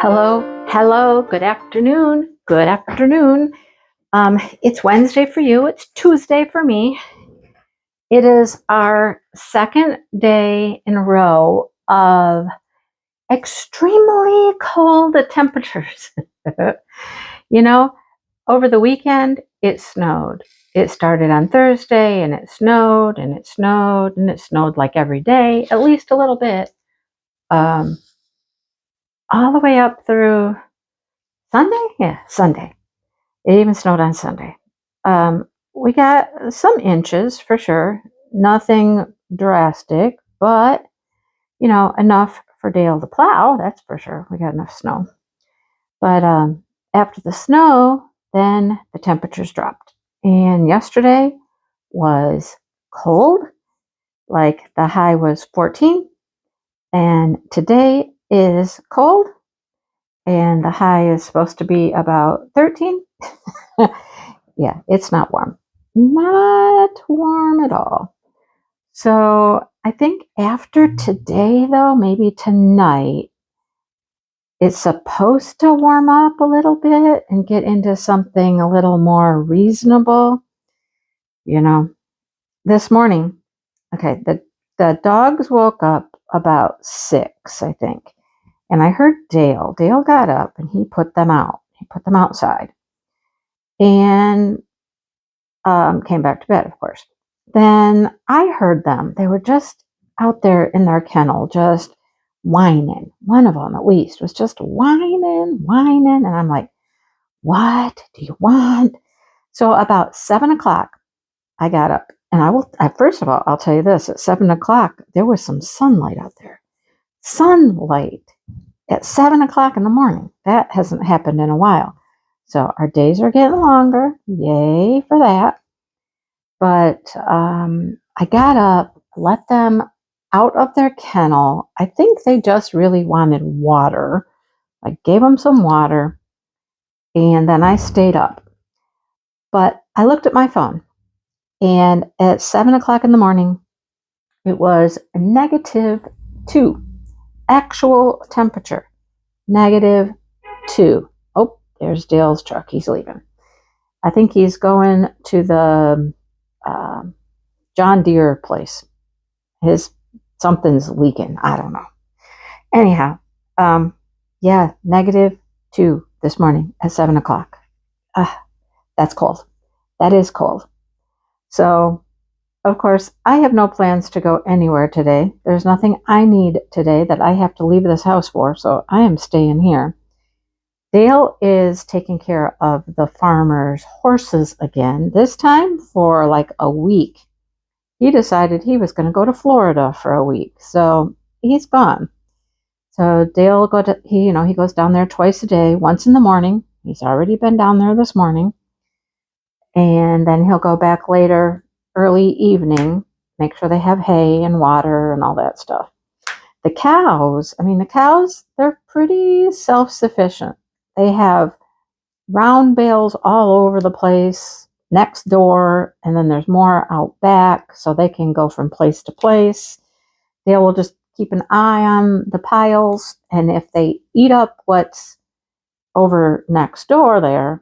Hello, good afternoon. It's Wednesday for you, it's Tuesday for me. It is our second day in a row of extremely cold temperatures. You know, over the weekend, it snowed. It started on Thursday and it snowed and it snowed and it snowed like every day, at least a little bit, all the way up through Sunday. Yeah, Sunday. It even snowed on Sunday. We got some inches for sure. Nothing drastic, but enough for Dale to plow. That's for sure. We got enough snow. But after the snow, then the temperatures dropped. And yesterday was cold, like the high was 14. And today is cold, and the high is supposed to be about 13. Yeah, it's not warm. Not warm at all. So I think after today, though, maybe tonight, it's supposed to warm up a little bit and get into something a little more reasonable. This morning, okay, the dogs woke up about 6, I think. And I heard Dale. Dale got up and he put them out. He put them outside. And came back to bed, of course. Then I heard them. They were just out there in their kennel, just whining. One of them, at least, was just whining. And I'm like, what do you want? So about 7 o'clock, I got up. And first of all, I'll tell you this. At 7 o'clock, there was some sunlight out there. Sunlight at 7 o'clock in the morning. That hasn't happened in a while. So our days are getting longer. Yay for that. But I got up, let them out of their kennel. I think they just really wanted water. I gave them some water, and then I stayed up. But I looked at my phone, and at 7 o'clock in the morning, it was -2. Actual temperature, -2. Oh, there's Dale's truck. He's leaving. I think he's going to the John Deere place. Something's leaking. I don't know. Anyhow, yeah, -2 this morning at 7 o'clock. That's cold. That is cold. So, of course, I have no plans to go anywhere today. There's nothing I need today that I have to leave this house for, so I am staying here. Dale is taking care of the farmer's horses again, this time for like a week. He decided he was going to go to Florida for a week, so he's gone. So Dale he goes down there twice a day, once in the morning. He's already been down there this morning. And then he'll go back later, early evening, make sure they have hay and water and all that stuff. The cows, they're pretty self-sufficient. They have round bales all over the place next door, and then there's more out back, so they can go from place to place. They will just keep an eye on the piles, and if they eat up what's over next door there,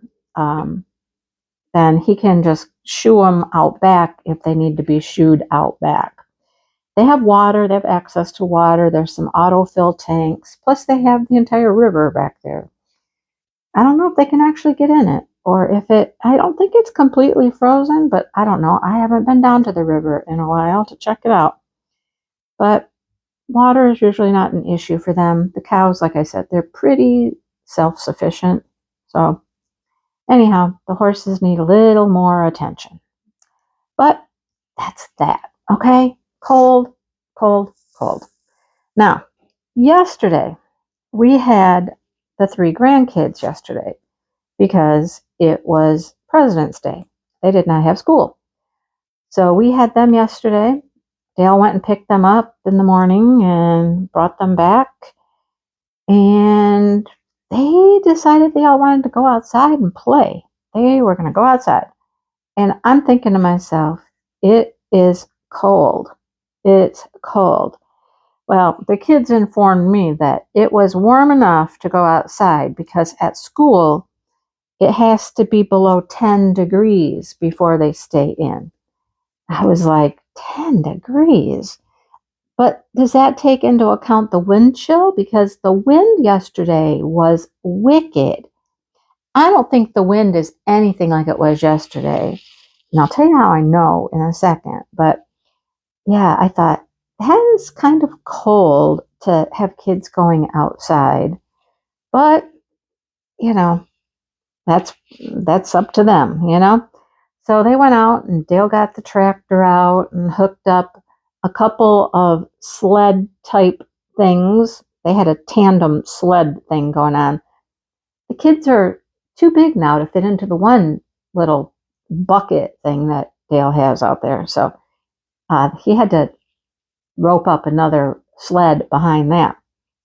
then he can just shoo them out back if they need to be shooed out back. They have water. They have access to water. There's some autofill tanks. Plus, they have the entire river back there. I don't know if they can actually get in it, or I don't think it's completely frozen, but I don't know. I haven't been down to the river in a while to check it out. But water is usually not an issue for them. The cows, like I said, they're pretty self-sufficient. So anyhow, the horses need a little more attention. But that's that, okay? Cold. Now, yesterday, we had the 3 grandkids yesterday because it was President's Day. They did not have school. So we had them yesterday. Dale went and picked them up in the morning and brought them back. And they decided they all wanted to go outside and play. They were going to go outside. And I'm thinking to myself, it is cold. It's cold. Well, the kids informed me that it was warm enough to go outside because at school it has to be below 10 degrees before they stay in. I was like, 10 degrees? But does that take into account the wind chill? Because the wind yesterday was wicked. I don't think the wind is anything like it was yesterday. And I'll tell you how I know in a second. But yeah, I thought that is kind of cold to have kids going outside. But, you know, that's up to them. So they went out and Dale got the tractor out and hooked up a couple of sled type things. They had a tandem sled thing going on. The kids are too big now to fit into the one little bucket thing that Dale has out there. So he had to rope up another sled behind that.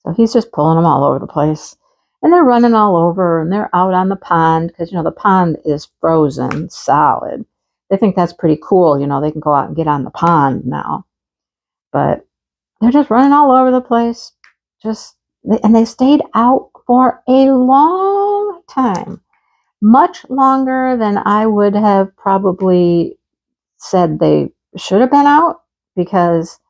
So he's just pulling them all over the place. And they're running all over and they're out on the pond because, the pond is frozen solid. They think that's pretty cool. They can go out and get on the pond now. But they're just running all over the place. And they stayed out for a long time. Much longer than I would have probably said they should have been out because,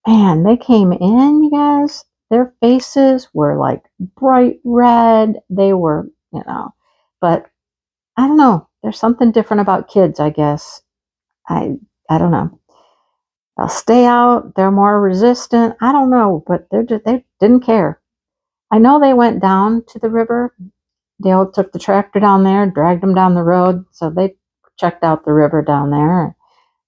man, they came in, you guys. Their faces were like bright red. They were, but I don't know. There's something different about kids, I guess. I don't know. They'll stay out. They're more resistant. I don't know, but they didn't care. I know they went down to the river. Dale took the tractor down there, dragged them down the road. So they checked out the river down there.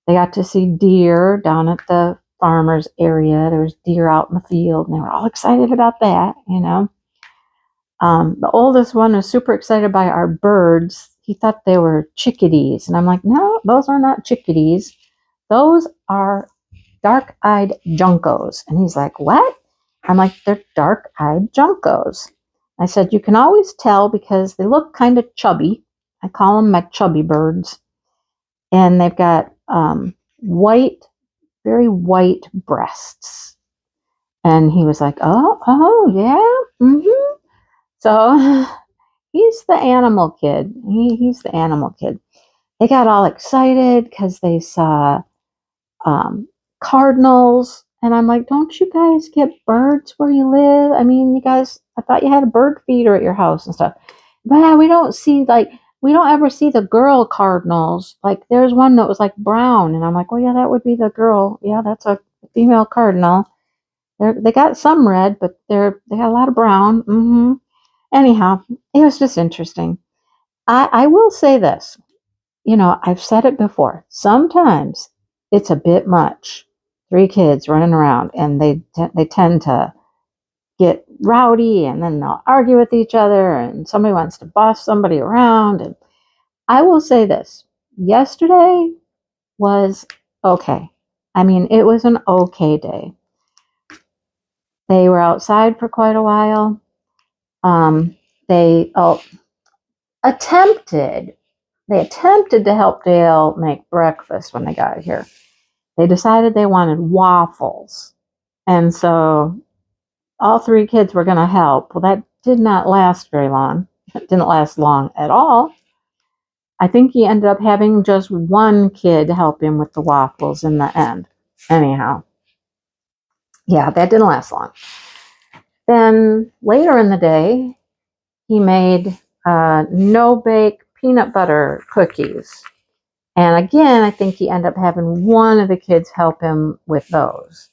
They got to see deer down at the farmer's area. There was deer out in the field, and they were all excited about that, The oldest one was super excited by our birds. He thought they were chickadees. And I'm like, no, those are not chickadees. Those are dark-eyed juncos. And he's like, what? I'm like, they're dark-eyed juncos. I said, you can always tell because they look kind of chubby. I call them my chubby birds. And they've got white, very white breasts. And he was like, oh, yeah, mm-hmm. So he's the animal kid. He's the animal kid. They got all excited because they saw cardinals. And I'm like, don't you guys get birds where you live? I mean, you guys, I thought you had a bird feeder at your house and stuff. But we don't ever see the girl cardinals. Like there's one that was like brown. And I'm like, well, yeah, that would be the girl. Yeah, that's a female cardinal. They got some red, but they got a lot of brown. Mm-hmm. Anyhow, it was just interesting. I will say this. I've said it before. Sometimes it's a bit much. 3 kids running around, and they tend to get rowdy, and then they'll argue with each other, and somebody wants to boss somebody around. And I will say this. Yesterday was okay. I mean, it was an okay day. They were outside for quite a while. They attempted to help Dale make breakfast when they got here. They decided they wanted waffles. And so all 3 kids were going to help. Well, that did not last very long. It didn't last long at all. I think he ended up having just 1 kid help him with the waffles in the end. Anyhow, yeah, that didn't last long. Then later in the day, he made no-bake peanut butter cookies. And again, I think he ended up having 1 of the kids help him with those.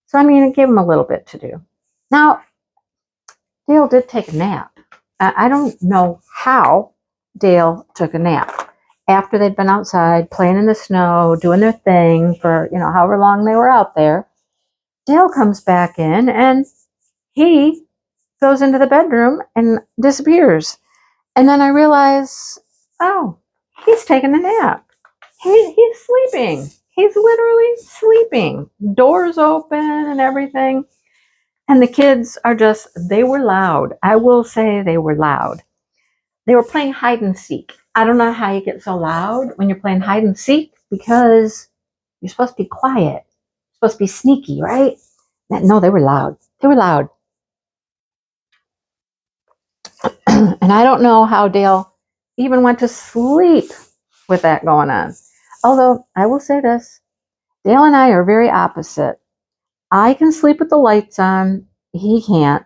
So, I mean, it gave him a little bit to do. Now, Dale did take a nap. I don't know how Dale took a nap. After they'd been outside, playing in the snow, doing their thing for, however long they were out there, Dale comes back in and he goes into the bedroom and disappears. And then I realize, oh, he's taking a nap. He's sleeping. He's literally sleeping. Doors open and everything. And the kids they were loud. I will say they were loud. They were playing hide and seek. I don't know how you get so loud when you're playing hide and seek because you're supposed to be quiet. You're supposed to be sneaky, right? No, they were loud. They were loud. And I don't know how Dale even went to sleep with that going on. Although I will say this, Dale and I are very opposite. I can sleep with the lights on. He can't.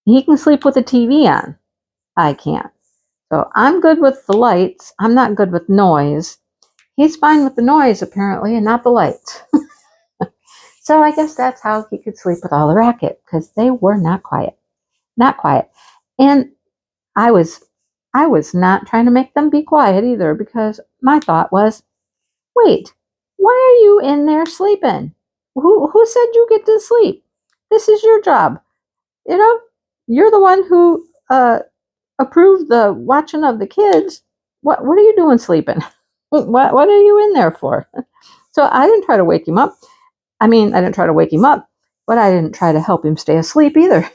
He can sleep with the TV on. I can't. So I'm good with the lights. I'm not good with noise. He's fine with the noise, apparently, and not the lights. So I guess that's how he could sleep with all the racket, because they were not quiet. Not quiet. And I was not trying to make them be quiet either, because my thought was, wait, why are you in there sleeping? Who said you get to sleep? This is your job. You know, you're the one who approved the watching of the kids. What are you doing sleeping? What are you in there for? So I didn't try to wake him up. I mean, I didn't try to wake him up, but I didn't try to help him stay asleep either.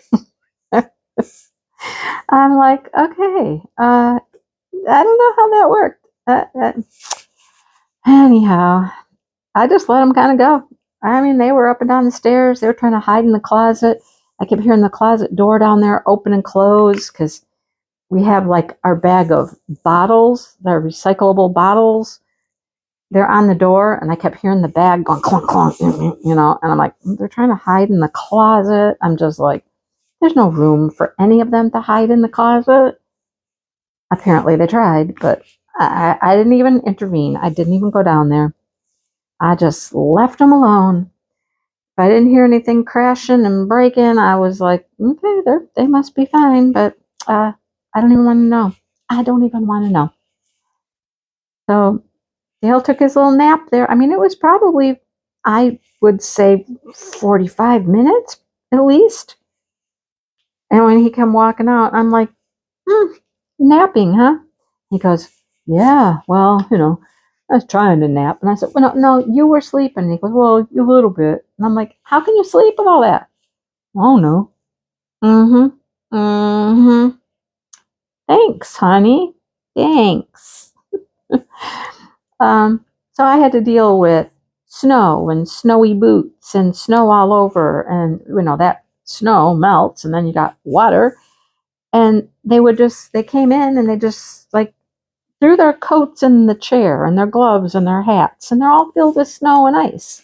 I'm like, okay, I don't know how that worked. Anyhow, I just let them kind of go. I mean, they were up and down the stairs. They were trying to hide in the closet. I kept hearing the closet door down there open and close, because we have like our bag of bottles, the recyclable bottles. They're on the door, and I kept hearing the bag going clunk, clunk, you know, and I'm like, they're trying to hide in the closet. I'm just like, there's no room for any of them to hide in the closet. Apparently they tried, but I didn't even intervene. I didn't even go down there. I just left them alone. If I didn't hear anything crashing and breaking, I was like, okay, they must be fine, but I don't even want to know. I don't even want to know. So Dale took his little nap there. I mean, it was probably, I would say, 45 minutes at least. And when he came walking out, I'm like, napping, huh? He goes, yeah, well, I was trying to nap. And I said, well, no, you were sleeping. And he goes, well, a little bit. And I'm like, how can you sleep with all that? Oh, no. Mm-hmm. Mm-hmm. Thanks, honey. Thanks. So I had to deal with snow and snowy boots and snow all over. And, that snow melts and then you got water. And they came in and they just like threw their coats in the chair and their gloves and their hats. And they're all filled with snow and ice.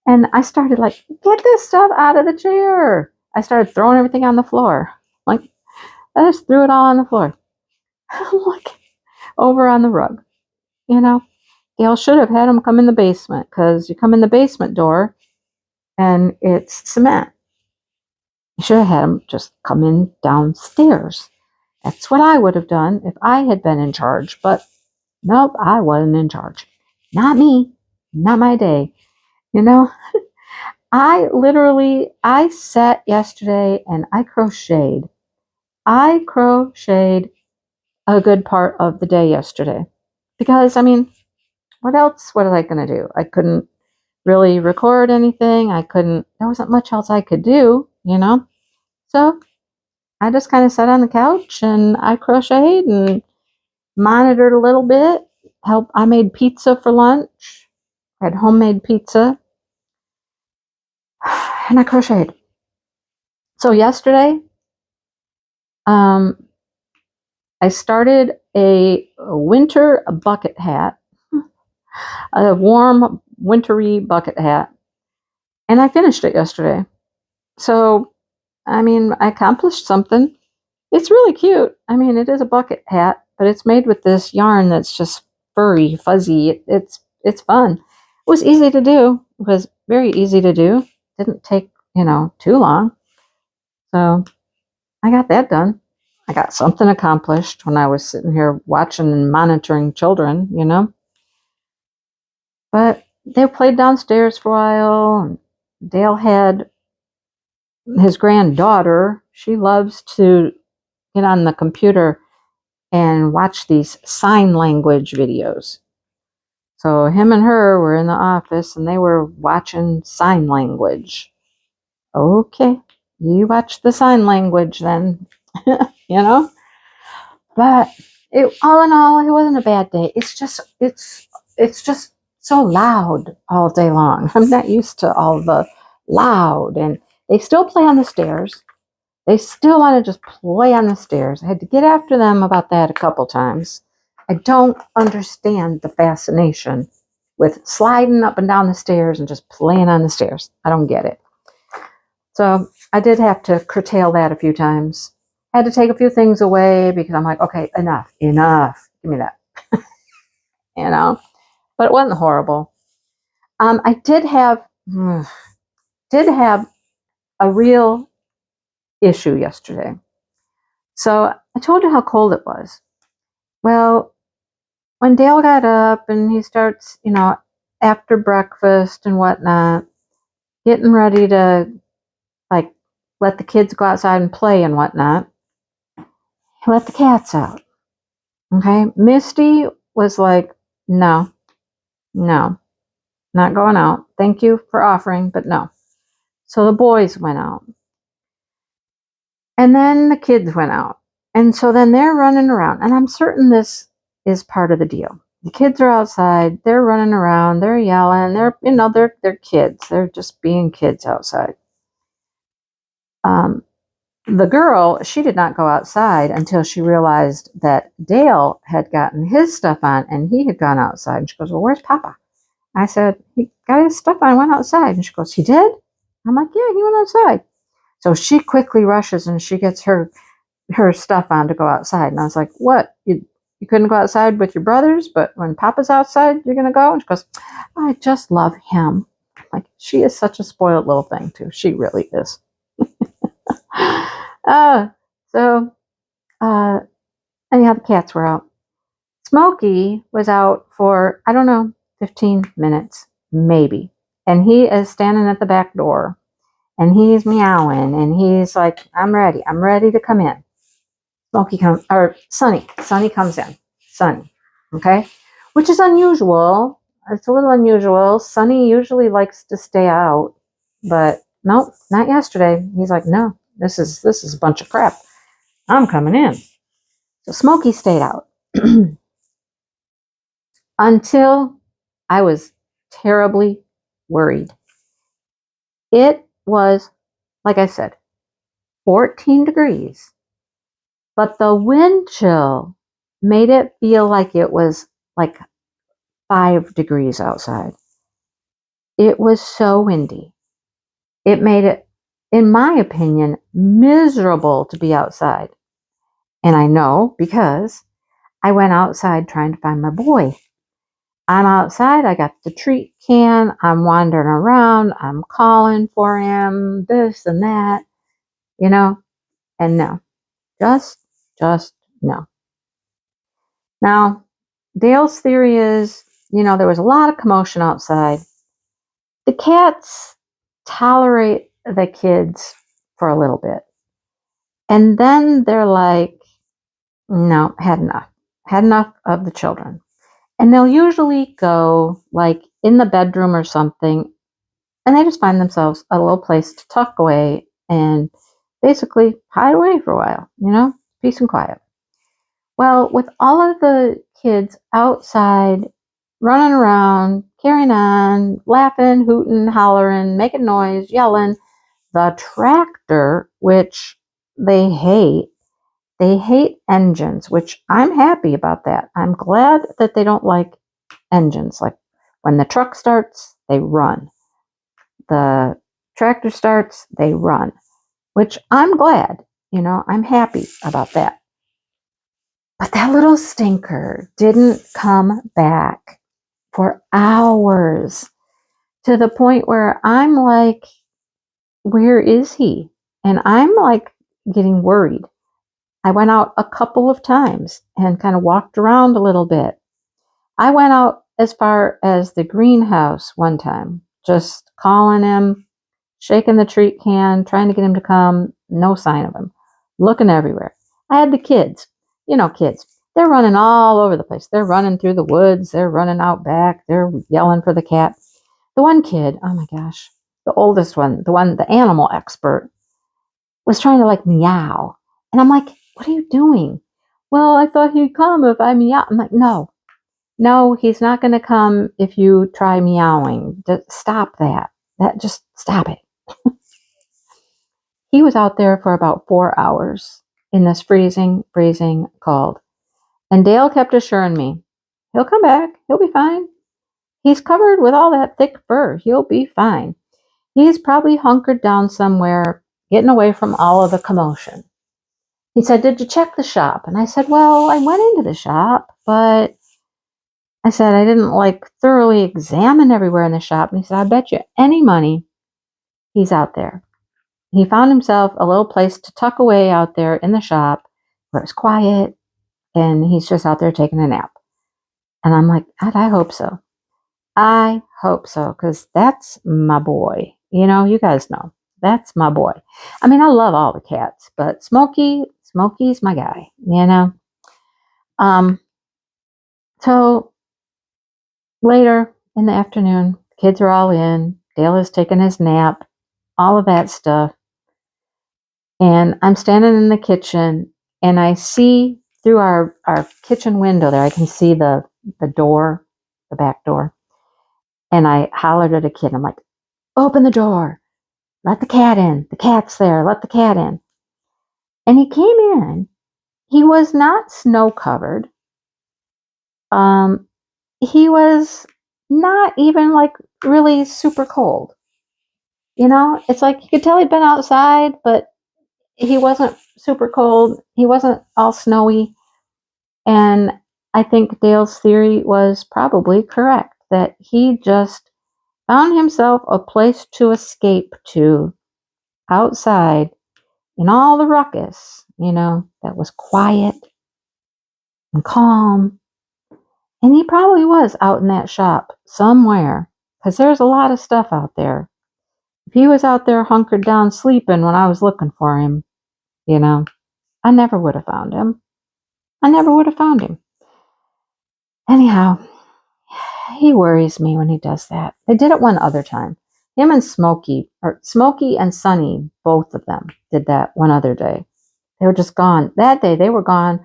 And I started like, get this stuff out of the chair. I started throwing everything on the floor. Like, I just threw it all on the floor. Like, over on the rug. Gail should have had them come in the basement, because you come in the basement door and it's cement. You should have had them just come in downstairs. That's what I would have done if I had been in charge. But nope, I wasn't in charge. Not me. Not my day. I sat yesterday and I crocheted. I crocheted a good part of the day yesterday. Because, what else was I going to do? I couldn't really record anything. There wasn't much else I could do, So I just kind of sat on the couch and I crocheted and monitored a little bit. I made pizza for lunch. I had homemade pizza. And I crocheted. So yesterday, I started a winter bucket hat, a warm, wintry bucket hat, and I finished it yesterday. So, I accomplished something. It's really cute. It is a bucket hat, but it's made with this yarn that's just furry, fuzzy. It's fun. It was easy to do. It was very easy to do. Didn't take, too long. So I got that done. I got something accomplished when I was sitting here watching and monitoring children, But they played downstairs for a while. Dale had his granddaughter. She loves to get on the computer and watch these sign language videos. So him and her were in the office and they were watching sign language. Okay, you watch the sign language then, But all in all, it wasn't a bad day. It's just so loud all day long. I'm not used to all the loud, and they still play on the stairs. They still want to just play on the stairs. I had to get after them about that a couple times. I don't understand the fascination with sliding up and down the stairs and just playing on the stairs. I don't get it. So I did have to curtail that a few times. I had to take a few things away because I'm like, okay, enough. Give me that. But it wasn't horrible. I did have a real issue yesterday. So I told you how cold it was. Well, when Dale got up and he starts, after breakfast and whatnot, getting ready to like let the kids go outside and play and whatnot, he let the cats out. Okay. Misty was like, no, not going out. Thank you for offering, but no. So the boys went out. And then the kids went out. And so then they're running around. And I'm certain this is part of the deal. The kids are outside. They're running around. They're yelling. They're kids. They're just being kids outside. The girl, she did not go outside until she realized that Dale had gotten his stuff on and he had gone outside. And she goes, well, where's Papa? I said, he got his stuff on and went outside. And she goes, he did? I'm like, yeah, he went outside. So she quickly rushes and she gets her stuff on to go outside. And I was like, what? You couldn't go outside with your brothers, but when Papa's outside, you're going to go? And she goes, I just love him. Like, she is such a spoiled little thing, too. She really is. Anyhow, the cats were out. Smokey was out for, I don't know, 15 minutes, maybe. And he is standing at the back door. And he's meowing, and he's like, I'm ready to come in. Sonny comes in. Sonny, okay? Which is unusual. It's a little unusual. Sonny usually likes to stay out, but nope, not yesterday. He's like, no, this is a bunch of crap. I'm coming in. So Smokey stayed out until I was terribly worried. It was, like I said, 14 degrees, but the wind chill made it feel like it was like 5 degrees outside. It was so windy. It made it, in my opinion, miserable to be outside. And I know because I went outside trying to find my boy. I'm outside, I got the treat can, I'm wandering around, I'm calling for him, this and that, and no, just no. Now, Dale's theory is, there was a lot of commotion outside. The cats tolerate the kids for a little bit. And then they're like, no, had enough of the children. And they'll usually go like in the bedroom or something, and they just find themselves a little place to tuck away and basically hide away for a while, peace and quiet. Well, with all of the kids outside, running around, carrying on, laughing, hooting, hollering, making noise, yelling, the tractor, which they hate engines, which I'm happy about that. I'm glad that they don't like engines. Like when the truck starts, they run. The tractor starts, they run, which I'm glad, I'm happy about that. But that little stinker didn't come back for hours, to the point where I'm like, where is he? And I'm like getting worried. I went out a couple of times and kind of walked around a little bit. I went out as far as the greenhouse one time, just calling him, shaking the treat can, trying to get him to come. No sign of him. Looking everywhere. I had the kids. Kids. They're running all over the place. They're running through the woods. They're running out back. They're yelling for the cat. The one kid, oh my gosh, the oldest one, the animal expert, was trying to like meow. And I'm like, what are you doing? Well, I thought he'd come if I meow. I'm like, no, he's not going to come if you try meowing. Just stop that. Just stop it. He was out there for about 4 hours in this freezing, freezing cold. And Dale kept assuring me, he'll come back. He'll be fine. He's covered with all that thick fur. He'll be fine. He's probably hunkered down somewhere, getting away from all of the commotion. He said, did you check the shop? And I said, well, I went into the shop, but I said, I didn't thoroughly examine everywhere in the shop. And he said, I bet you any money he's out there. He found himself a little place to tuck away out there in the shop where it's quiet and he's just out there taking a nap. And I'm like, God, I hope so. I hope so, because that's my boy. You guys know. That's my boy. I mean, I love all the cats, but Smokey's my guy, So later in the afternoon, kids are all in. Dale is taking his nap, all of that stuff. And I'm standing in the kitchen and I see through our kitchen window there, I can see the door, the back door. And I hollered at a kid. I'm like, open the door. Let the cat in. The cat's there. Let the cat in. And he came in. He was not snow covered. He was not even really super cold. It's like you could tell he'd been outside, but he wasn't super cold. He wasn't all snowy. And I think Dale's theory was probably correct, that he just found himself a place to escape to outside in all the ruckus, that was quiet and calm. And he probably was out in that shop somewhere, because there's a lot of stuff out there. If he was out there hunkered down sleeping when I was looking for him, I never would have found him. I never would have found him. Anyhow, he worries me when he does that. They did it one other time. Him and Smokey and Sonny, both of them did that one other day. They were just gone. That day, they were gone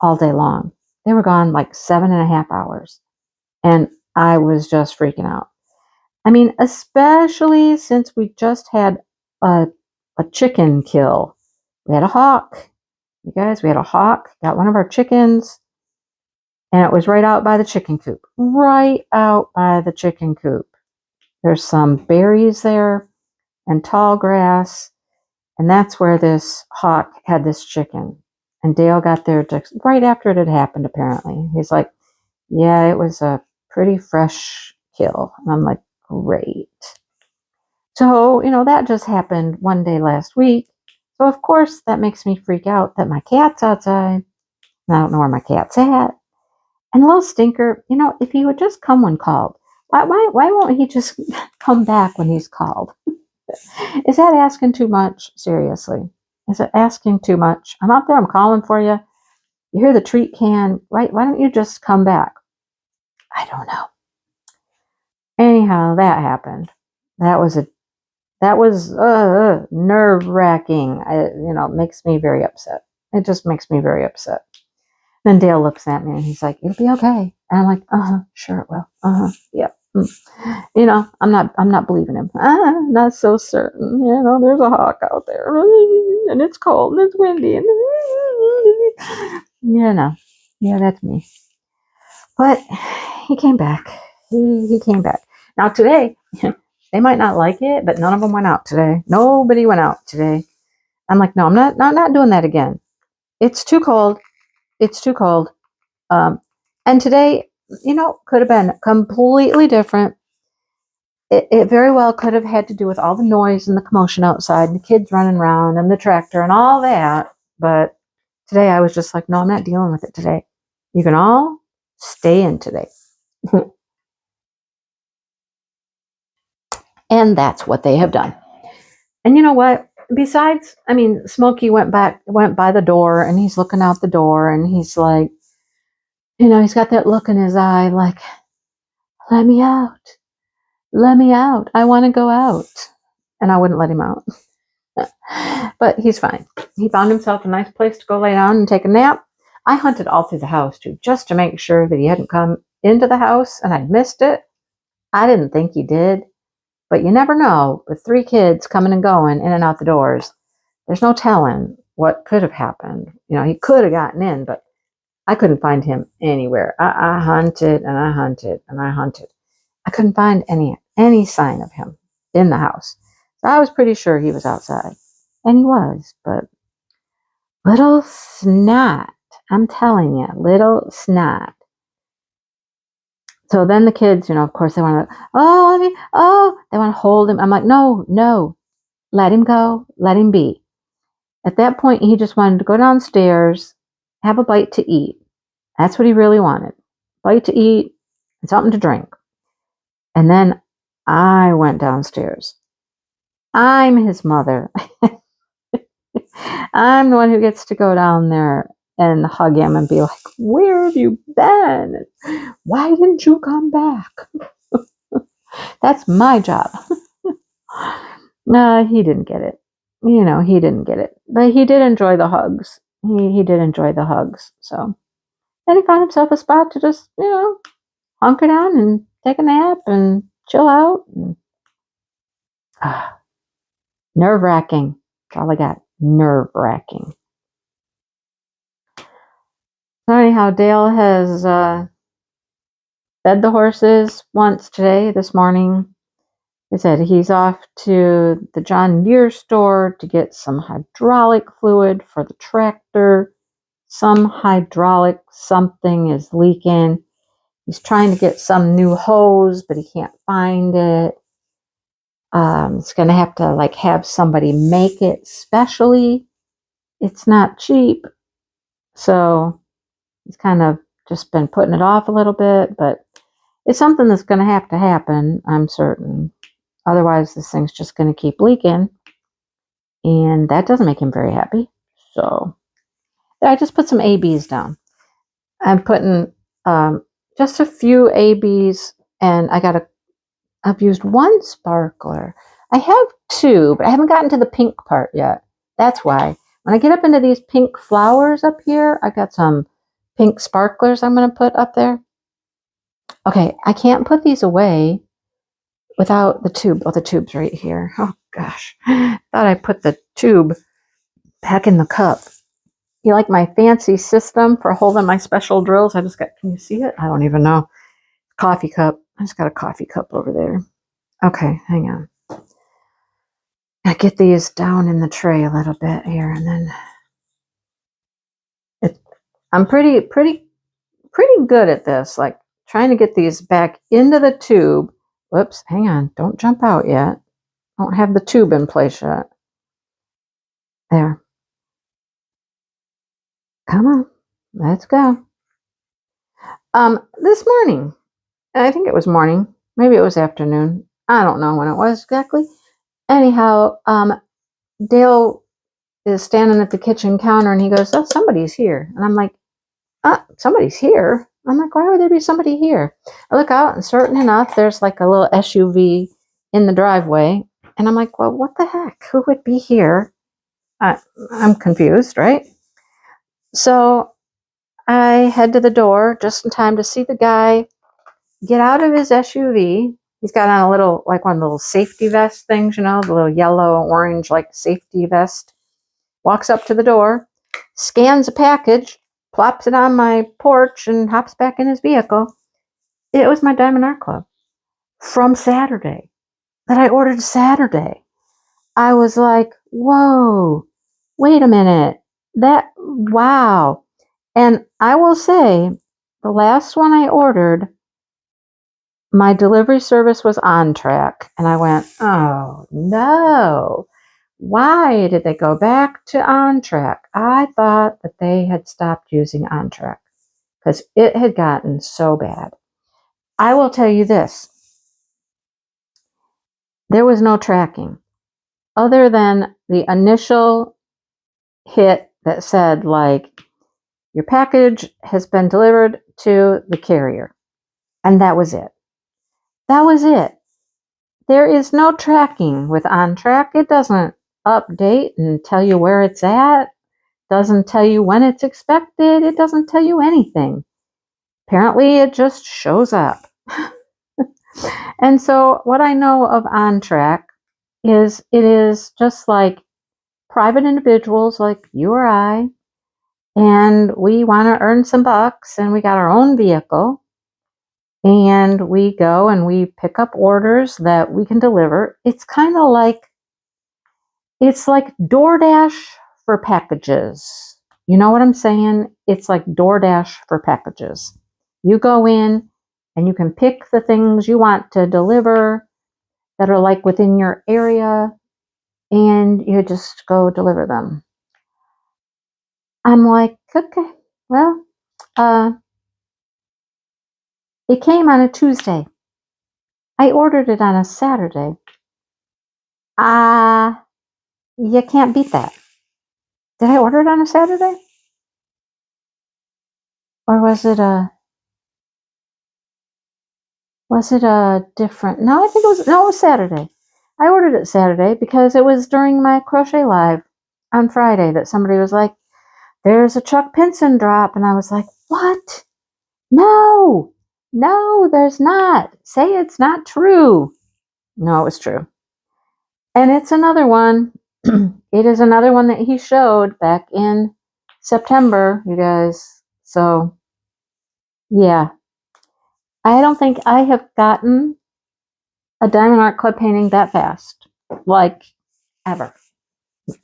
all day long. They were gone 7.5 hours. And I was just freaking out. I mean, especially since we just had a chicken kill. We had a hawk. You guys, we had a hawk. Got one of our chickens. And it was right out by the chicken coop. Right out by the chicken coop. There's some berries there and tall grass. And that's where this hawk had this chicken. And Dale got there just right after it had happened, apparently. He's like, yeah, it was a pretty fresh kill. And I'm like, great. So, that just happened one day last week. So, of course, that makes me freak out that my cat's outside. And I don't know where my cat's at. And a little stinker, if he would just come when called. Why won't he just come back when he's called? Is that asking too much? Seriously. Is it asking too much? I'm out there, I'm calling for you. You hear the treat can, right? Why don't you just come back? I don't know. Anyhow, that happened. That was nerve-wracking. It makes me very upset. It just makes me very upset. Then Dale looks at me and he's like, it'll be okay. And I'm like, sure it will. Yeah. I'm not believing him. Not so certain. There's a hawk out there and it's cold and it's windy and yeah, that's me. But he came back. He came back. Now today, they might not like it, but none of them went out today. Nobody went out today. I'm like, no, I'm not doing that again. It's too cold. It's too cold. And today, could have been completely different. It very well could have had to do with all the noise and the commotion outside and the kids running around and the tractor and all that. But today I was just like, no, I'm not dealing with it today. You can all stay in today. And that's what they have done. And you know what? Besides, Smokey went by the door and he's looking out the door and he's like, he's got that look in his eye like, let me out. Let me out. I want to go out. And I wouldn't let him out. But he's fine. He found himself a nice place to go lay down and take a nap. I hunted all through the house too, just to make sure that he hadn't come into the house and I'd missed it. I didn't think he did. But you never know. With 3 kids coming and going in and out the doors, there's no telling what could have happened. He could have gotten in, but I couldn't find him anywhere. I hunted and I hunted and I hunted. I couldn't find any sign of him in the house. So I was pretty sure he was outside. And he was, but little snot. I'm telling you, little snot. So then the kids, of course they want to, they want to hold him. I'm like, no, let him go, let him be. At that point, he just wanted to go downstairs, have a bite to eat. That's what he really wanted. Bite to eat and something to drink. And then I went downstairs. I'm his mother. I'm the one who gets to go down there and hug him and be like, where have you been? Why didn't you come back? That's my job. No, he didn't get it. He didn't get it. But he did enjoy the hugs. He did enjoy the hugs. So then he found himself a spot to just, hunker down and take a nap and chill out. Nerve-wracking. That's all I got. Nerve-wracking. So anyhow, Dale has fed the horses once this morning. He said he's off to the John Deere store to get some hydraulic fluid for the tractor. Some hydraulic something is leaking. He's trying to get some new hose, but he can't find it. It's going to have to have somebody make it specially. It's not cheap. So he's kind of just been putting it off a little bit, but it's something that's going to happen, I'm certain. Otherwise, this thing's just going to keep leaking, and that doesn't make him very happy. So I just put some ABs down. I'm putting just a few ABs, and I've used 1 sparkler. I have 2, but I haven't gotten to the pink part yet. That's why. When I get up into these pink flowers up here, I got some pink sparklers I'm going to put up there. Okay, I can't put these away without the tube. Oh, the tube's right here. Oh, gosh. Thought I put the tube back in the cup. You like my fancy system for holding my special drills? Can you see it? I don't even know. Coffee cup. I just got a coffee cup over there. Okay, hang on. I get these down in the tray a little bit here, and then I'm pretty good at this, trying to get these back into the tube. Whoops, hang on, don't jump out yet. Don't have the tube in place yet. There. Come on, let's go. This morning, I think it was morning, maybe it was afternoon. I don't know when it was exactly. Anyhow, Dale is standing at the kitchen counter and he goes, oh, somebody's here. And I'm like, somebody's here? I'm like, why would there be somebody here? I look out and certain enough, there's a little SUV in the driveway. And I'm like, well, what the heck? Who would be here? I'm confused, right? So I head to the door just in time to see the guy get out of his SUV. He's got on a little, one of the little safety vest things, the little yellow, orange, safety vest. Walks up to the door, scans a package, plops it on my porch, and hops back in his vehicle. It was my Diamond Art Club from Saturday that I ordered Saturday. I was like, whoa, wait a minute. Wow. And I will say, the last one I ordered, my delivery service was on track. And I went, oh, no. Why did they go back to on track? I thought that they had stopped using on track because it had gotten so bad. I will tell you this. There was no tracking other than the initial hit that said, your package has been delivered to the carrier. And that was it. That was it. There is no tracking with on track. It doesn't update and tell you where it's at. Doesn't tell you when it's expected. It doesn't tell you anything. Apparently, it just shows up. And so what I know of On Track is it is just like private individuals like you or I, and we want to earn some bucks, and we got our own vehicle, and we go and we pick up orders that we can deliver. It's like DoorDash for packages. You know what I'm saying? It's like DoorDash for packages. You go in and you can pick the things you want to deliver that are like within your area, and you just go deliver them. I'm like, okay, well, uh, it came on a Tuesday. I ordered it on a Saturday. You can't beat that. Did I order it on a Saturday? Or was it a different, no, I think it was Saturday. I ordered it Saturday because it was during my crochet live on Friday that somebody was like, there's a Chuck Pinson drop. And I was like, what? No, no, there's not. Say it's not true. No, it was true. And it's another one. It is another one that he showed back in September, you guys. So, yeah. I don't think I have gotten a Diamond Art Club painting that fast. Like, ever.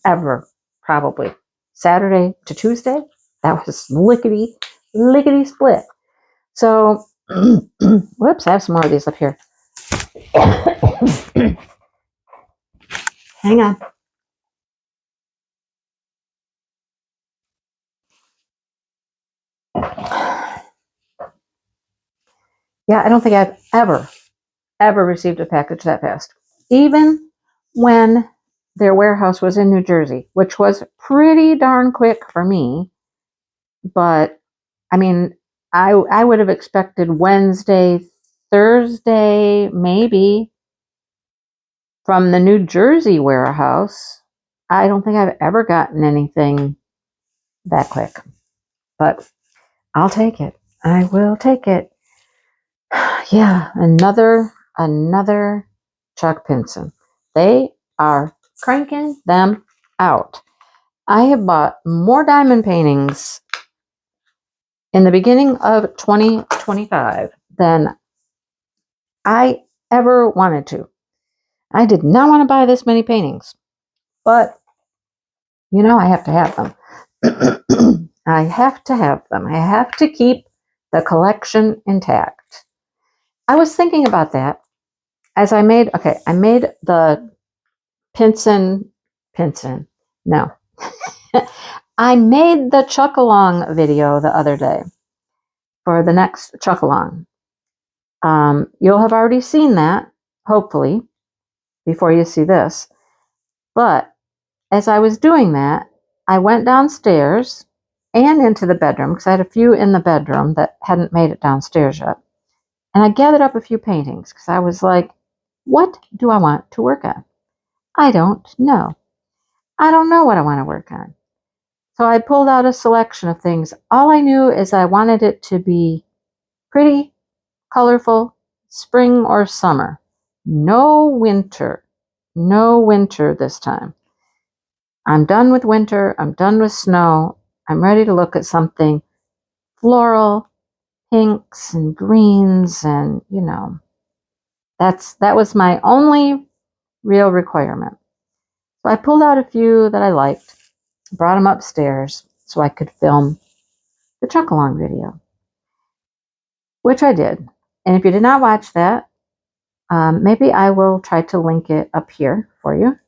Ever. Probably. Saturday to Tuesday. That was lickety split. So, whoops, I have some more of these up here. Hang on. Yeah, I don't think I've ever received a package that fast. Even when their warehouse was in New Jersey, which was pretty darn quick for me. But I mean, I would have expected Wednesday, Thursday, maybe from the New Jersey warehouse. I don't think I've ever gotten anything that quick, but I'll take it. I will take it. Yeah, another Chuck Pinson. They are cranking them out. I have bought more diamond paintings in the beginning of 2025 than I ever wanted to. I did not want to buy this many paintings, but I have to have them. I have to have them. I have to keep the collection intact. I was thinking about that as I made the Pinson. No. I made the Chuck-along video the other day for the next Chuck-along. You'll have already seen that, hopefully, before you see this. But as I was doing that, I went downstairs and into the bedroom, because I had a few in the bedroom that hadn't made it downstairs yet. And I gathered up a few paintings, because I was like, what do I want to work on? I don't know. I don't know what I want to work on. So I pulled out a selection of things. All I knew is I wanted it to be pretty, colorful, spring or summer. No winter. No winter this time. I'm done with winter. I'm done with snow. I'm ready to look at something floral, pinks and greens, and that was my only real requirement. So I pulled out a few that I liked, brought them upstairs so I could film the Chuck-along video, which I did. And if you did not watch that, maybe I will try to link it up here for you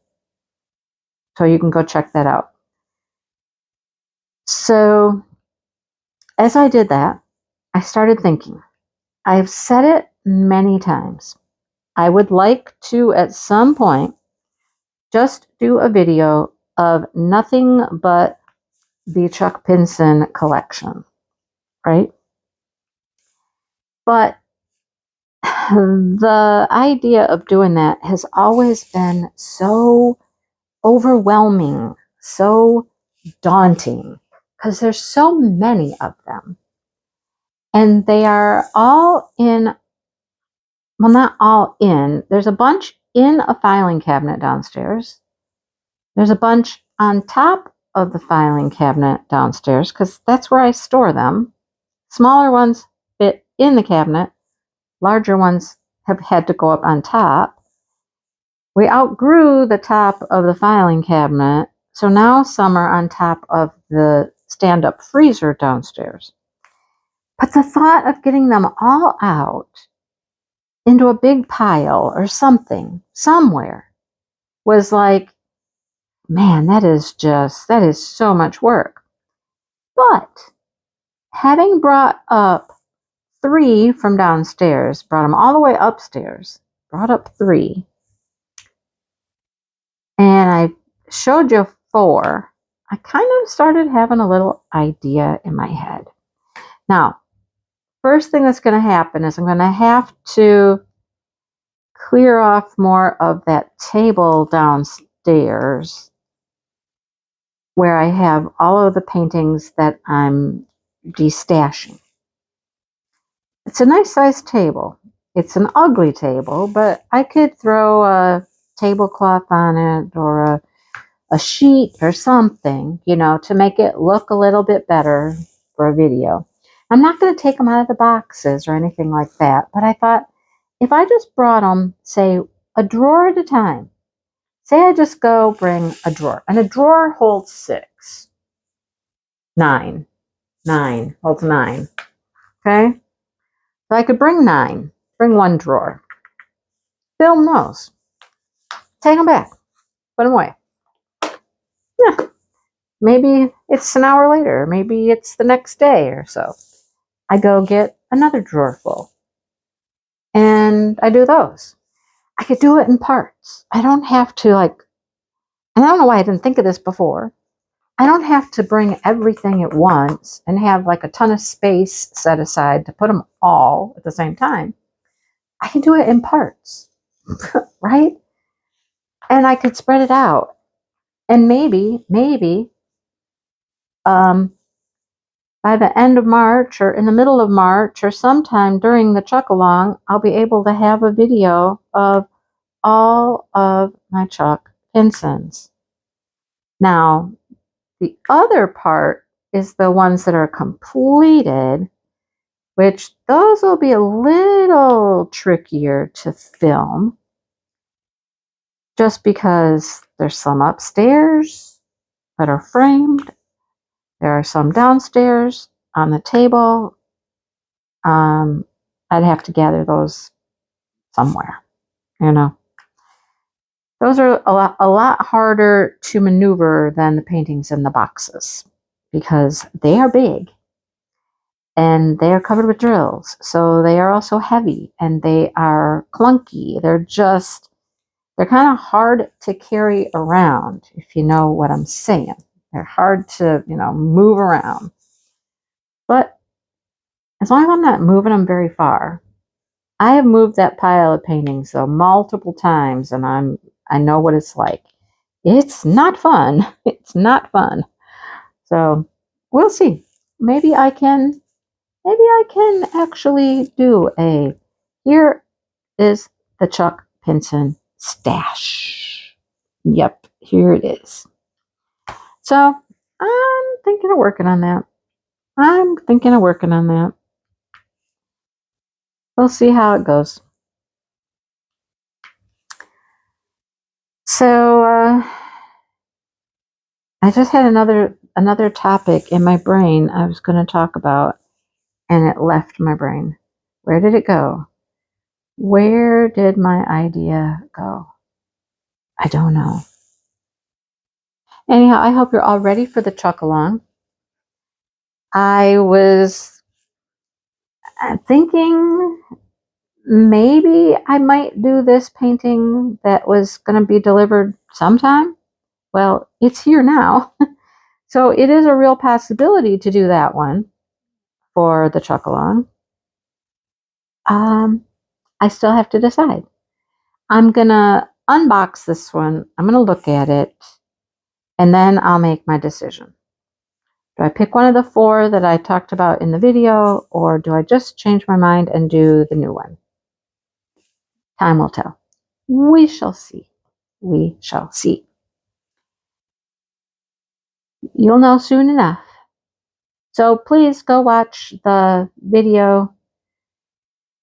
so you can go check that out. So as I did that, I started thinking, I've said it many times. I would like to, at some point, just do a video of nothing but the Chuck Pinson collection, right? But the idea of doing that has always been so overwhelming, so daunting, because there's so many of them. And they are all in well, not all in. There's a bunch in a filing cabinet downstairs. There's a bunch on top of the filing cabinet downstairs because that's where I store them. Smaller ones fit in the cabinet. Larger ones have had to go up on top. We outgrew the top of the filing cabinet, so now some are on top of the stand-up freezer downstairs. But the thought of getting them all out into a big pile or something, somewhere, was like, man, that is so much work. But having brought up 3 from downstairs, brought them all the way upstairs, brought up 3, and I showed you 4, I kind of started having a little idea in my head. Now, first thing that's going to happen is I'm going to have to clear off more of that table downstairs where I have all of the paintings that I'm destashing. It's a nice sized table. It's an ugly table, but I could throw a tablecloth on it or a sheet or something, to make it look a little bit better for a video. I'm not going to take them out of the boxes or anything like that, but I thought if I just brought them, say, a drawer at a time, say I just go bring a drawer, and a drawer holds 6. 9 holds 9. Okay? So I could bring 9, bring 1 drawer, film those, take them back, put them away. Yeah, maybe it's an hour later, maybe it's the next day or so. I go get another drawer full, and I do those. I could do it in parts. I don't have to and I don't know why I didn't think of this before. I don't have to bring everything at once and have a ton of space set aside to put them all at the same time. I can do it in parts, right? And I could spread it out. And maybe, by the end of March or in the middle of March or sometime during the Chuck Along, I'll be able to have a video of all of my Chuck Pinsons. Now, the other part is the ones that are completed, which those will be a little trickier to film just because there's some upstairs that are framed. There are some downstairs on the table. I'd have to gather those somewhere, Those are a lot harder to maneuver than the paintings in the boxes because they are big and they are covered with drills. So they are also heavy and they are clunky. They're kind of hard to carry around, if you know what I'm saying. They're hard to, move around. But as long as I'm not moving them very far, I have moved that pile of paintings though multiple times, and I know what it's like. It's not fun. It's not fun. So we'll see. Maybe I can actually do here is the Chuck Pinson stash. Yep, here it is. So I'm thinking of working on that. We'll see how it goes. So I just had another topic in my brain I was going to talk about, and it left my brain. Where did it go? Where did my idea go? I don't know. Anyhow, I hope you're all ready for the Chuck Along. I was thinking maybe I might do this painting that was going to be delivered sometime. Well, it's here now. So it is a real possibility to do that one for the Chuck Along. I still have to decide. I'm going to unbox this one. I'm going to look at it, and then I'll make my decision. Do I pick one of the 4 that I talked about in the video, or do I just change my mind and do the new one? Time will tell. We shall see. We shall see. You'll know soon enough. So please go watch the video.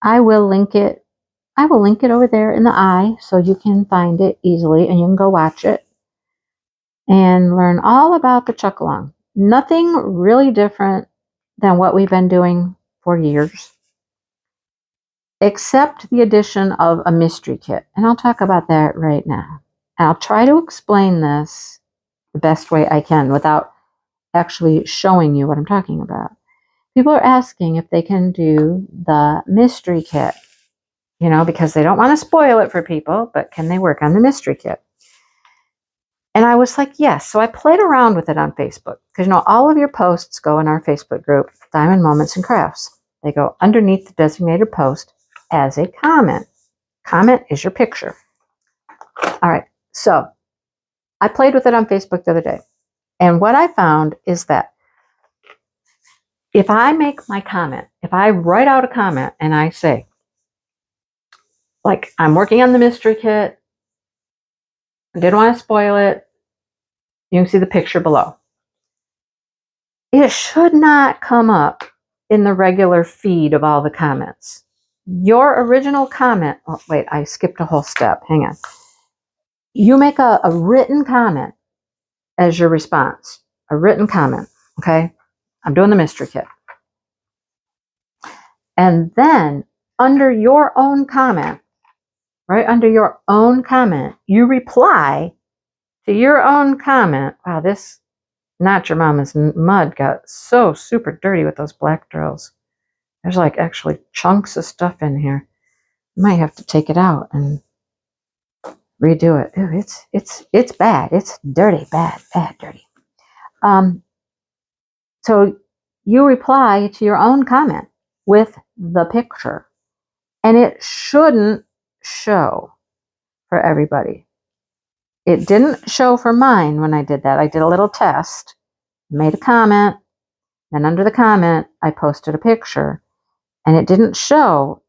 I will link it. I will link it over there in the eye so you can find it easily and you can go watch it and learn all about the chuck along. Nothing really different than what we've been doing for years, except the addition of a mystery kit. And I'll talk about that right now. I'll try to explain this the best way I can without actually showing you what I'm talking about. People are asking if they can do the mystery kit, because they don't want to spoil it for people, but can they work on the mystery kit? And I was like, yes. So I played around with it on Facebook because, all of your posts go in our Facebook group, Diamond Moments and Crafts. They go underneath the designated post as a comment. Comment is your picture. All right. So I played with it on Facebook the other day. And what I found is that if I make my comment, if I write out a comment and I say, like, I'm working on the mystery kit, I didn't want to spoil it, you can see the picture below. It should not come up in the regular feed of all the comments. Your original comment, oh, wait, I skipped a whole step. Hang on. You make a written comment as your response, a written comment, okay? I'm doing the mystery kit. And then under your own comment, right under your own comment, you reply to your own comment. Wow, this Not Your Mama's mud got so super dirty with those black drills. There's like actually chunks of stuff in here. I might have to take it out and redo it. Ooh, it's bad. It's dirty, bad, dirty. So you reply to your own comment with the picture, and it shouldn't show for everybody. It didn't show for mine when I did that. I did a little test, made a comment, then under the comment, I posted a picture, and it didn't show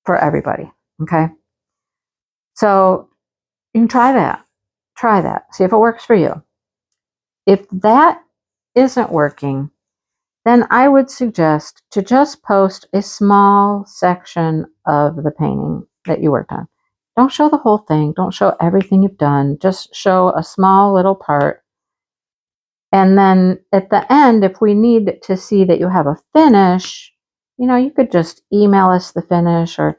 for everybody, okay? So you can try that. Try that. See if it works for you. If that isn't working, then I would suggest to just post a small section of the painting that you worked on. Don't show the whole thing. Don't show everything you've done. Just show a small little part. And then at the end, if we need to see that you have a finish, you could just email us the finish, or,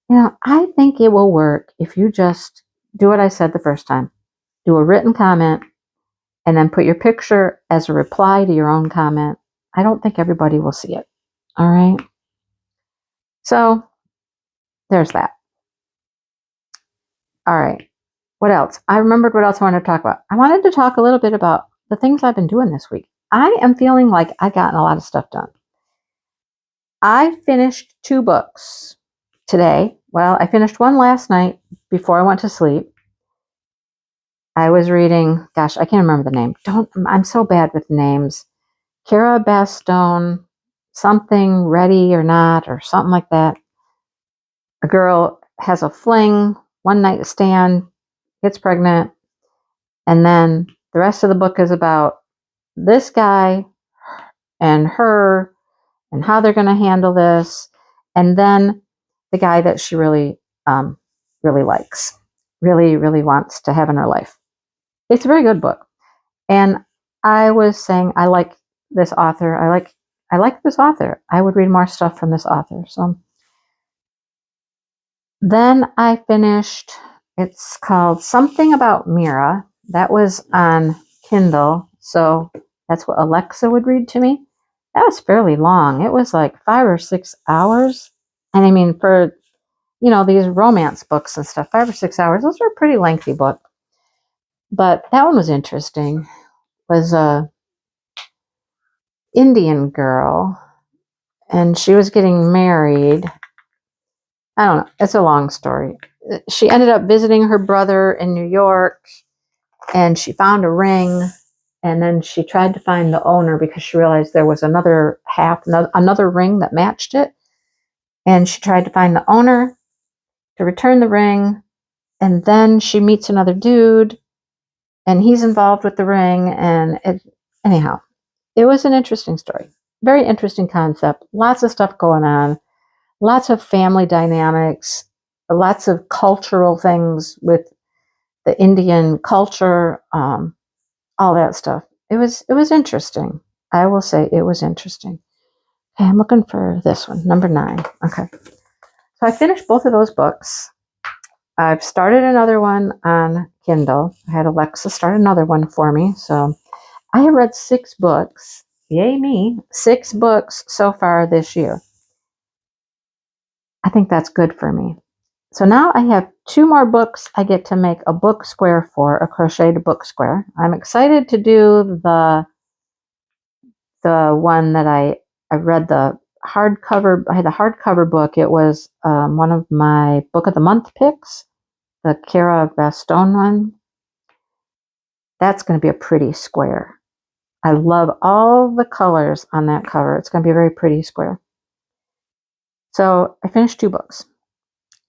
I think it will work if you just do what I said the first time. Do a written comment and then put your picture as a reply to your own comment. I don't think everybody will see it. All right. So there's that. All right. What else? I remembered what else I wanted to talk about. I wanted to talk a little bit about the things I've been doing this week. I am feeling like I've gotten a lot of stuff done. I finished 2 books today. Well, I finished one last night before I went to sleep. I was reading, gosh, I can't remember the name. I'm so bad with names. Kara Bastone, something ready or not, or something like that. A girl has a fling, one night stand, gets pregnant, and then the rest of the book is about this guy and her and how they're going to handle this, and then the guy that she really likes, really wants to have in her life. It's a very good book. And I was saying I like this author. I like this author. I would read more stuff from this author. So then I finished, it's called Something About Mira. That was on Kindle. So that's what Alexa would read to me. That was fairly long. It was like 5 or 6 hours. And I mean, for, these romance books and stuff, 5 or 6 hours, those are a pretty lengthy book. But that one was interesting. It was a Indian girl, and she was getting married. I don't know. It's a long story. She ended up visiting her brother in New York, and she found a ring, and then she tried to find the owner because she realized there was another ring that matched it. And she tried to find the owner, to return the ring, and then she meets another dude, and he's involved with the ring, and anyhow, it was an interesting story. Very interesting concept. Lots of stuff going on. Lots of family dynamics. Lots of cultural things with the Indian culture. All that stuff. It was interesting. I will say it was interesting. Okay, I'm looking for this one, number 9. Okay. So I finished both of those books. I've started another one on Kindle. I had Alexa start another one for me. So I have read 6 books. Yay me. 6 books so far this year. I think that's good for me. So now I have 2 more books I get to make a book square for, a crocheted book square. I'm excited to do the one that I read the hardcover. I had the hardcover book. It was one of my book of the month picks, the Cara Stone one. That's going to be a pretty square. I love all the colors on that cover. It's going to be a very pretty square. So I finished 2 books.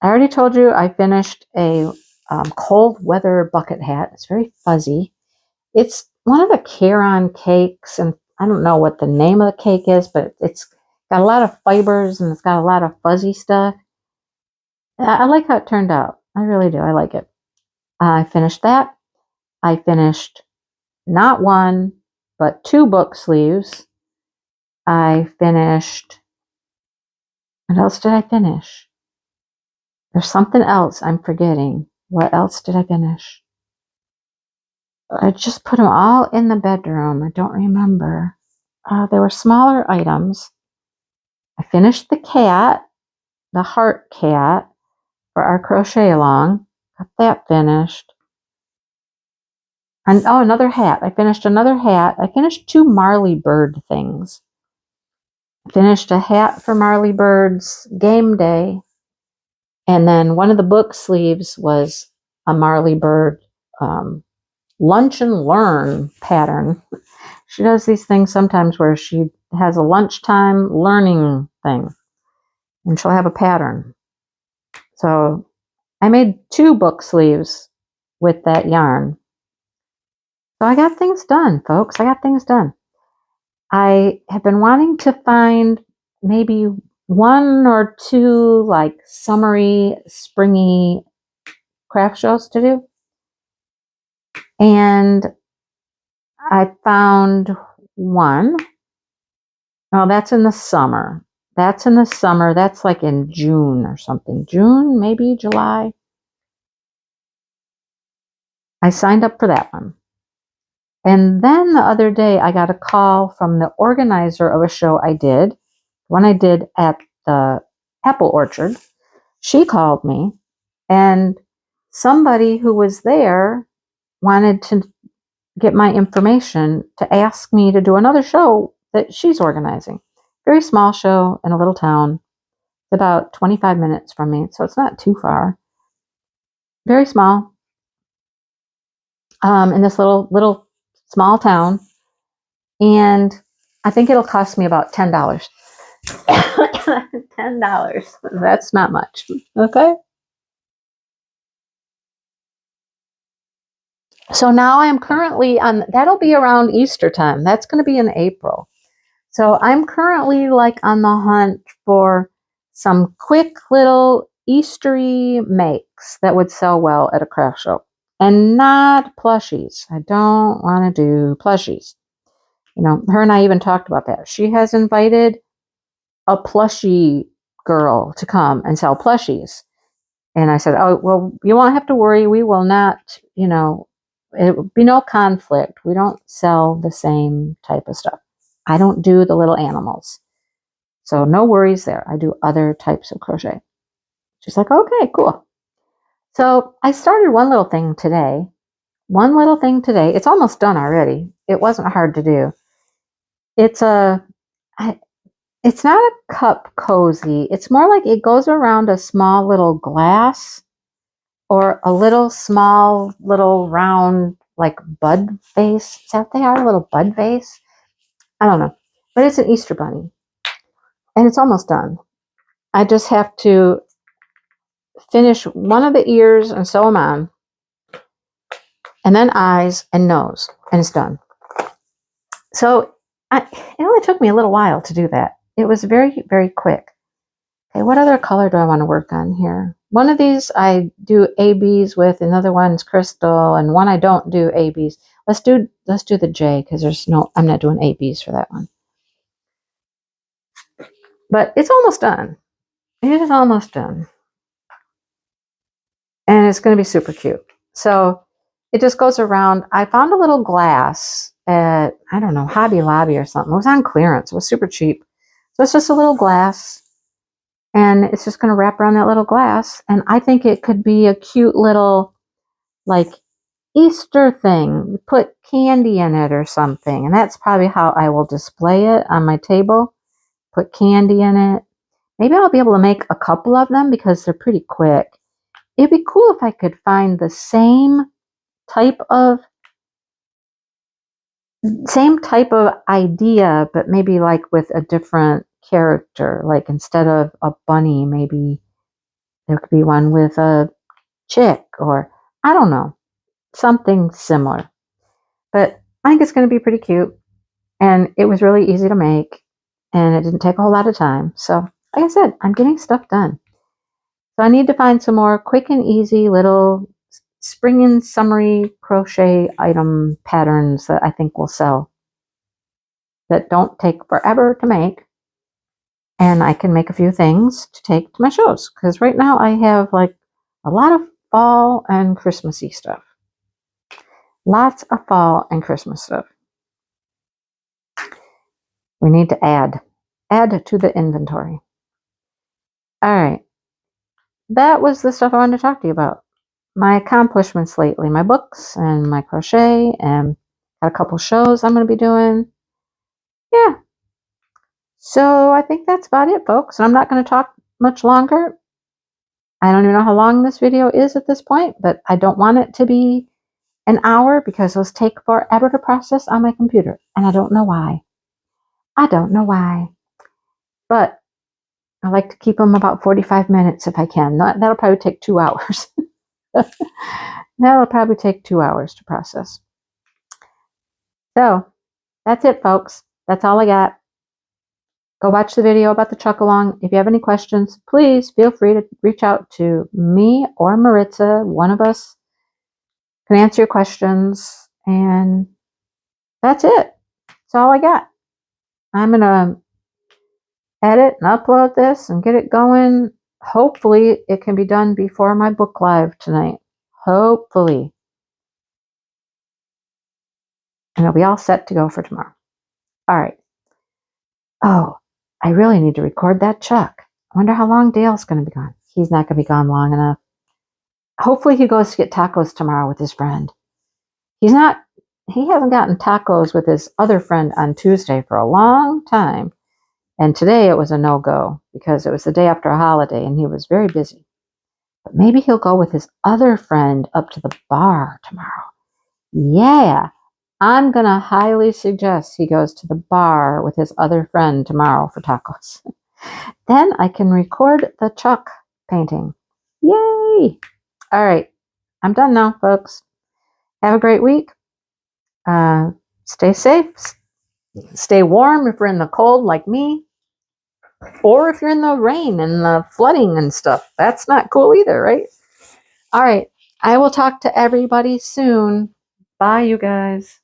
I already told you I finished a cold weather bucket hat. It's very fuzzy. It's one of the Caron cakes, and I don't know what the name of the cake is, but it's got a lot of fibers and it's got a lot of fuzzy stuff. I like how it turned out. I really do. I like it. I finished that. I finished not 1, but 2 book sleeves. I finished, what else did I finish? There's something else I'm forgetting. What else did I finish? I just put them all in the bedroom. I don't remember. They were smaller items. I finished the cat, the heart cat, for our crochet along. Got that finished. And another hat. I finished another hat. I finished 2 Marley Bird things. I finished a hat for Marley Bird's game day. And then one of the book sleeves was a Marley Bird lunch and learn pattern. She does these things sometimes where she has a lunchtime learning thing, and she'll have a pattern. So I made 2 book sleeves with that yarn. So I got things done, folks. I got things done. I have been wanting to find maybe 1 or 2 like summery, springy craft shows to do. And I found one. Oh, that's in the summer. That's in the summer. That's like in June or something. June, maybe July. I signed up for that one. And then the other day, I got a call from the organizer of a show I did, one I did at the apple orchard. She called me, and somebody who was there wanted to get my information to ask me to do another show that she's organizing. Very small show in a little town. It's about 25 minutes from me, so it's not too far. Very small. In this little small town. And I think it'll cost me about $10. $10. That's not much. Okay. So now I'm currently on, that'll be around Easter time. That's going to be in April. So I'm currently like on the hunt for some quick little Eastery makes that would sell well at a craft show. And not plushies. I don't want to do plushies. You know, her and I even talked about that. She has invited a plushie girl to come and sell plushies. And I said, oh, well, you won't have to worry. We will not, you know, it will be no conflict. We don't sell the same type of stuff. I don't do the little animals. So no worries there. I do other types of crochet. She's like, okay, cool. So I started one little thing today. It's almost done already. It wasn't hard to do. It's not a cup cozy. It's more like it goes around a small little glass or a little small little round like bud vase. Is that what they are? A little bud vase? I don't know. But it's an Easter bunny. And it's almost done. I just have to finish one of the ears and sew them on. And then eyes and nose. And it's done. So it only took me a little while to do that. It was very, very quick. Okay, what other color do I want to work on here? One of these I do ABs with, another one's crystal, and one I don't do ABs. Let's do the J, because I'm not doing ABs for that one. But it's almost done. It is almost done. And it's going to be super cute. So it just goes around. I found a little glass at, I don't know, Hobby Lobby or something. It was on clearance. It was super cheap. So it's just a little glass. And it's just going to wrap around that little glass. And I think it could be a cute little, like, Easter thing. You put candy in it or something. And that's probably how I will display it on my table. Put candy in it. Maybe I'll be able to make a couple of them because they're pretty quick. It'd be cool if I could find the same type of idea, but maybe like with a different character. Like instead of a bunny, maybe there could be one with a chick, or I don't know, something similar. But I think it's going to be pretty cute, and it was really easy to make, and it didn't take a whole lot of time. So like I said, I'm getting stuff done. So I need to find some more quick and easy little spring and summery crochet item patterns that I think will sell, that don't take forever to make. And I can make a few things to take to my shows. Because right now I have like a lot of fall and Christmassy stuff. Lots of fall and Christmas stuff. We need to add to the inventory. All right. That was the stuff I wanted to talk to you about. My accomplishments lately, my books and my crochet, and got a couple shows I'm going to be doing. Yeah. So I think that's about it, folks. And I'm not going to talk much longer. I don't even know how long this video is at this point, but I don't want it to be an hour because those take forever to process on my computer. And I don't know why. I don't know why. But I like to keep them about 45 minutes if I can. That'll probably take 2 hours. That'll probably take 2 hours to process. So that's it, folks. That's all I got. Go watch the video about the chuck along. If you have any questions, please feel free to reach out to me or Maritza. One of us can answer your questions. And that's it. That's all I got. I'm going to edit and upload this and get it going. Hopefully it can be done before my book live tonight. Hopefully. And it'll be all set to go for tomorrow. All right. Oh, I really need to record that chuck. I wonder how long Dale's going to be gone. He's not going to be gone long enough. Hopefully he goes to get tacos tomorrow with his friend. He hasn't gotten tacos with his other friend on Tuesday for a long time. And today it was a no-go because it was the day after a holiday and he was very busy. But maybe he'll go with his other friend up to the bar tomorrow. Yeah, I'm going to highly suggest he goes to the bar with his other friend tomorrow for tacos. Then I can record the chuck painting. Yay! All right, I'm done now, folks. Have a great week. Stay safe. Stay warm if you're in the cold like me. Or if you're in the rain and the flooding and stuff. That's not cool either, right? All right. I will talk to everybody soon. Bye, you guys.